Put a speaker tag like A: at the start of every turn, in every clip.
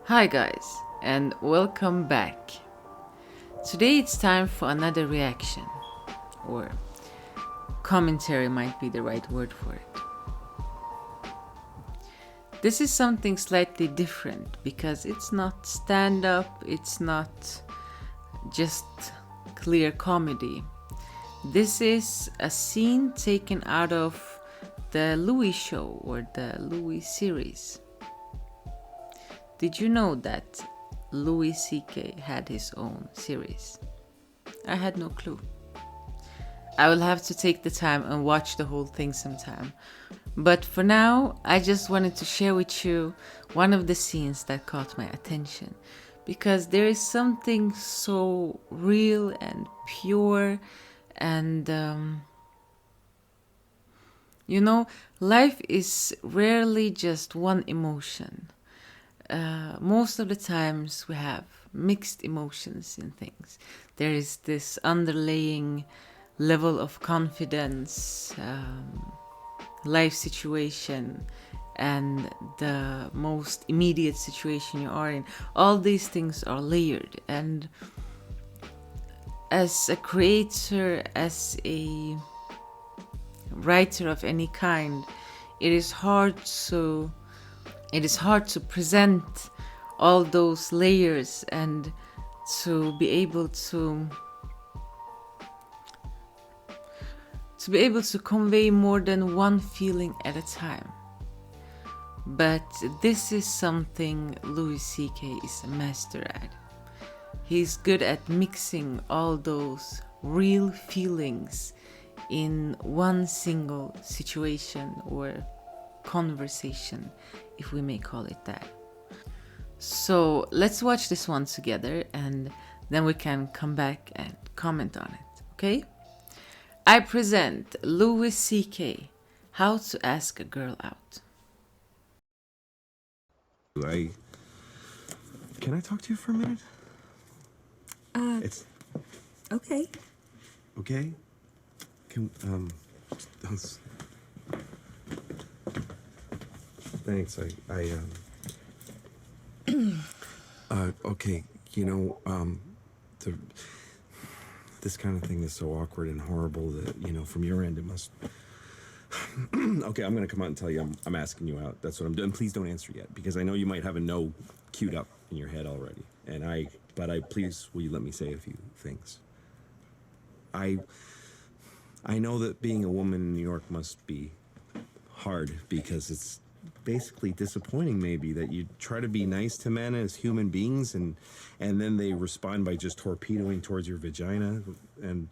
A: Hi guys, and welcome back. Today it's time for another reaction, or commentary might be the right word for it. This is something slightly different because it's not stand-up, it's not just clear comedy. This is a scene taken out of the Louis show or the Louis series. Did you know that Louis C.K. had his own series? I had no clue. I will have to take the time and watch the whole thing sometime. But for now, I just wanted to share with you one of the scenes that caught my attention. Because there is something so real and pure and life is rarely just one emotion. Most of the times we have mixed emotions in things. There is this underlying level of confidence, life situation, and the most immediate situation you are in. All these things are layered, and as a creator, as a writer of any kind, it is hard to present all those layers and to be able to convey more than one feeling at a time. But this is something Louis C.K. is a master at. He's good at mixing all those real feelings in one single situation or conversation, if we may call it that. So let's watch this one together and then we can come back and comment on it, okay? I present Louis C.K. How to Ask a Girl Out.
B: Can I talk to you for a minute? It's
C: Okay.
B: okay. Can thanks. Okay. This kind of thing is so awkward and horrible that from your end it must. Okay, I'm gonna come out and tell you I'm asking you out. That's what I'm doing. Please don't answer yet because I know you might have a no queued up in your head already. But please, will you let me say a few things? I know that being a woman in New York must be hard because it's basically disappointing maybe that you try to be nice to men as human beings and then they respond by just torpedoing towards your vagina. And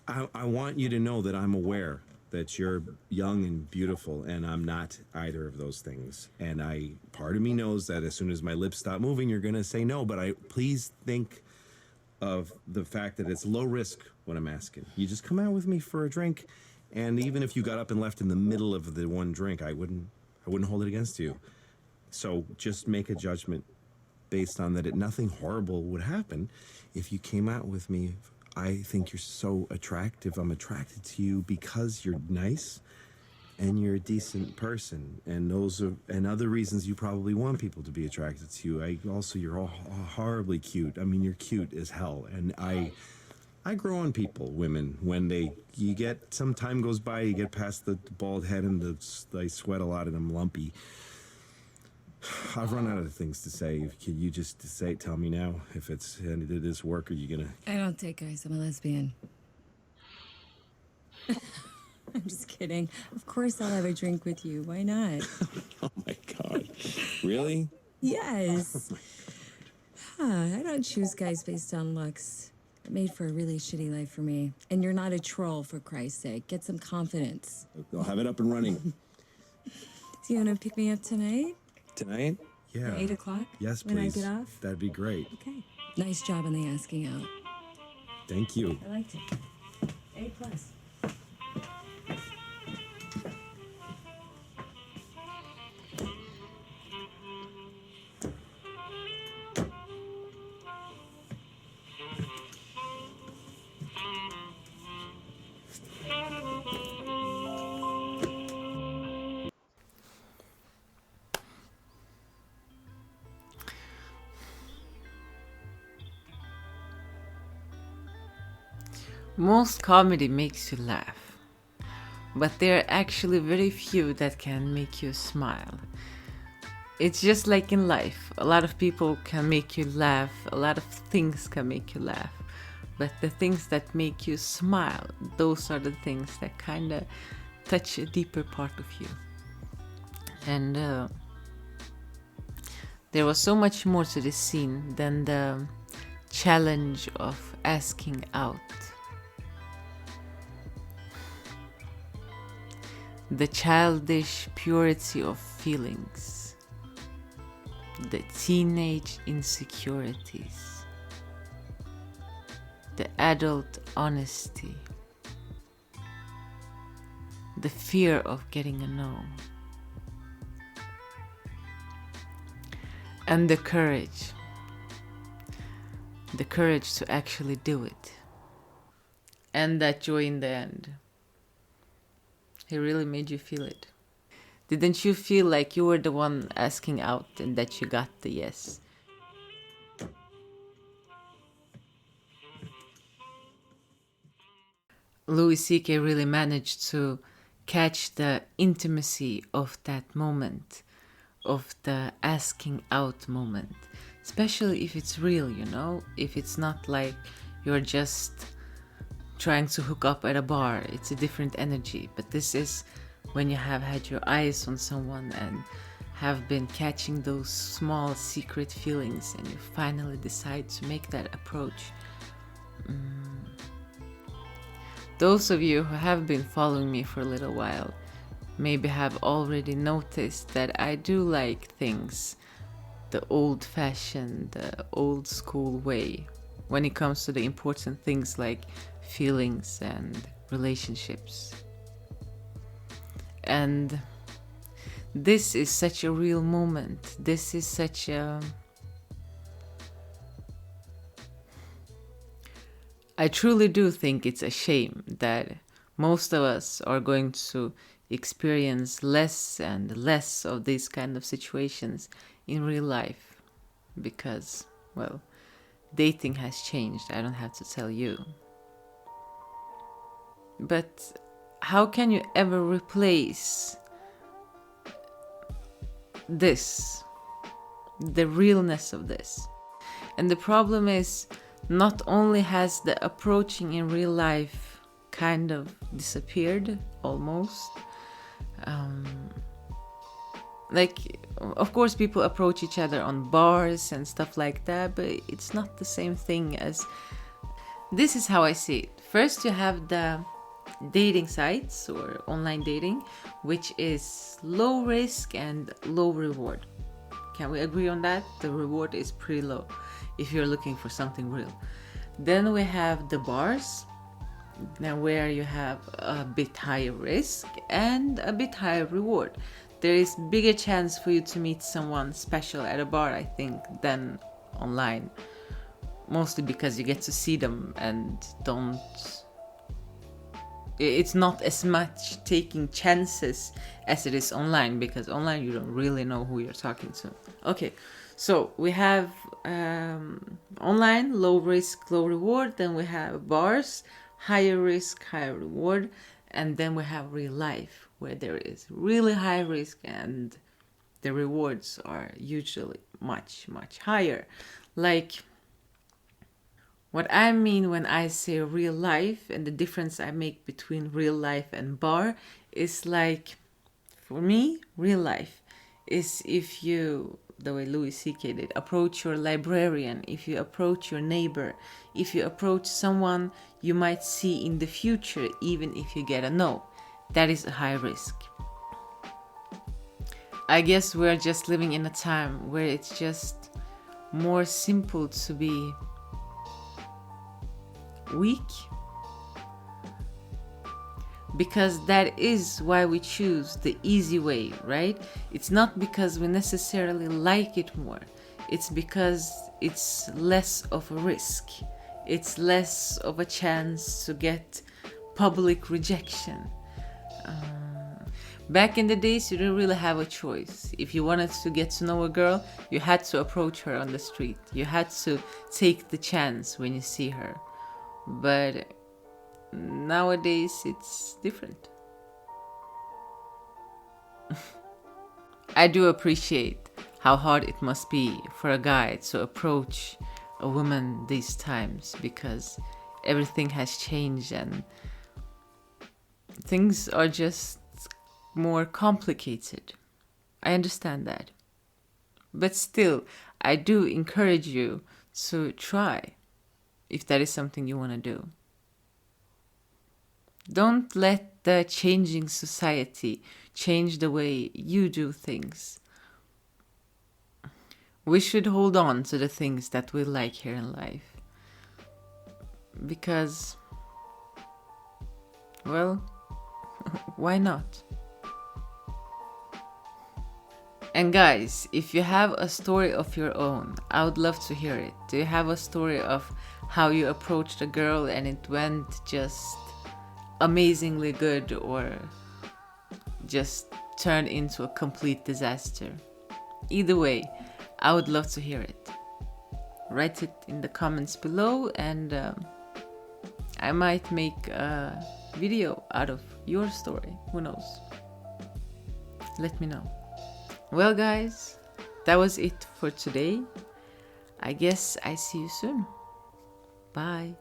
B: I want you to know that I'm aware that you're young and beautiful and I'm not either of those things. And part of me knows that as soon as my lips stop moving, you're gonna say no, but please think of the fact that it's low risk when I'm asking. You just come out with me for a drink, and even if you got up and left in the middle of the one drink, I wouldn't hold it against you. So just make a judgment based on that. Nothing horrible would happen if you came out with me. I think you're so attractive. I'm attracted to you because you're nice and you're a decent person, and those are other reasons you probably want people to be attracted to you. You're all horribly cute. I mean, you're cute as hell, and I grow on people, women, when some time goes by, you get past the bald head and I sweat a lot and I'm lumpy. I've run out of things to say. Can you just tell me now if did this work, or are you gonna?
C: I don't take guys. I'm a lesbian. I'm just kidding. Of course I'll have a drink with you. Why not?
B: Oh my God. Really?
C: Yes. I don't choose guys based on looks. It made for a really shitty life for me. And you're not a troll, for Christ's sake. Get some confidence.
B: I'll have it up and running.
C: Do you want to pick me up tonight?
B: Tonight? Yeah.
C: At 8 o'clock?
B: Yes, please.
C: When I get off?
B: That'd be great.
C: Okay. Nice job on the asking out.
B: Thank you.
C: I liked it. A+.
A: Most comedy makes you laugh, but there are actually very few that can make you smile. It's just like in life. A lot of people can make you laugh, a lot of things can make you laugh, but the things that make you smile, those are the things that kind of touch a deeper part of you. And there was so much more to this scene than the challenge of asking out. The childish purity of feelings, the teenage insecurities, the adult honesty, the fear of getting a no, and the courage to actually do it, and that joy in the end. He really made you feel it. Didn't you feel like you were the one asking out and that you got the yes? Louis C.K. really managed to catch the intimacy of that moment, of the asking out moment. Especially if it's real, you know? If it's not like you're just trying to hook up at a bar, it's a different energy. But this is when you have had your eyes on someone and have been catching those small secret feelings and you finally decide to make that approach. Those of you who have been following me for a little while maybe have already noticed that I do like things the old-fashioned, the old-school way when it comes to the important things like feelings and relationships. And this is such a real moment. This is such a... I truly do think it's a shame that most of us are going to experience less and less of these kind of situations in real life because, well, dating has changed. I don't have to tell you. But how can you ever replace this, the realness of this? And the problem is, not only has the approaching in real life kind of disappeared almost, like, of course people approach each other on bars and stuff like that, but it's not the same thing as... This is how I see it. First you have the dating sites or online dating, which is low risk and low reward. Can we agree on that? The reward is pretty low if you're looking for something real. Then we have the bars, now where you have a bit higher risk and a bit higher reward. There is bigger chance for you to meet someone special at a bar, I think, than online. Mostly because you get to see them and don't... It's not as much taking chances as it is online, because online you don't really know who you're talking to. Okay, so we have online, low risk, low reward. Then we have bars, higher risk, higher reward. And then we have real life, where there is really high risk and the rewards are usually much, much higher. Like, what I mean when I say real life and the difference I make between real life and bar is like, for me, real life is if you, the way Louis C.K. did, approach your librarian, if you approach your neighbor, if you approach someone you might see in the future, even if you get a no. That is a high risk. I guess we're just living in a time where it's just more simple to be weak, because that is why we choose the easy way, right? It's not because we necessarily like it more. It's because it's less of a risk. It's less of a chance to get public rejection. Back in the days, you didn't really have a choice. If you wanted to get to know a girl, you had to approach her on the street. You had to take the chance when you see her. But nowadays it's different. I do appreciate how hard it must be for a guy to approach a woman these times, because everything has changed and things are just more complicated. I understand that. But still, I do encourage you to try if that is something you want to do. Don't let the changing society change the way you do things. We should hold on to the things that we like here in life. Because, well, why not? And guys, if you have a story of your own, I would love to hear it. Do you have a story of how you approached a girl and it went just amazingly good, or just turned into a complete disaster? Either way, I would love to hear it. Write it in the comments below, and I might make a video out of your story. Who knows? Let me know. Well guys, that was it for today. I guess I see you soon. Bye.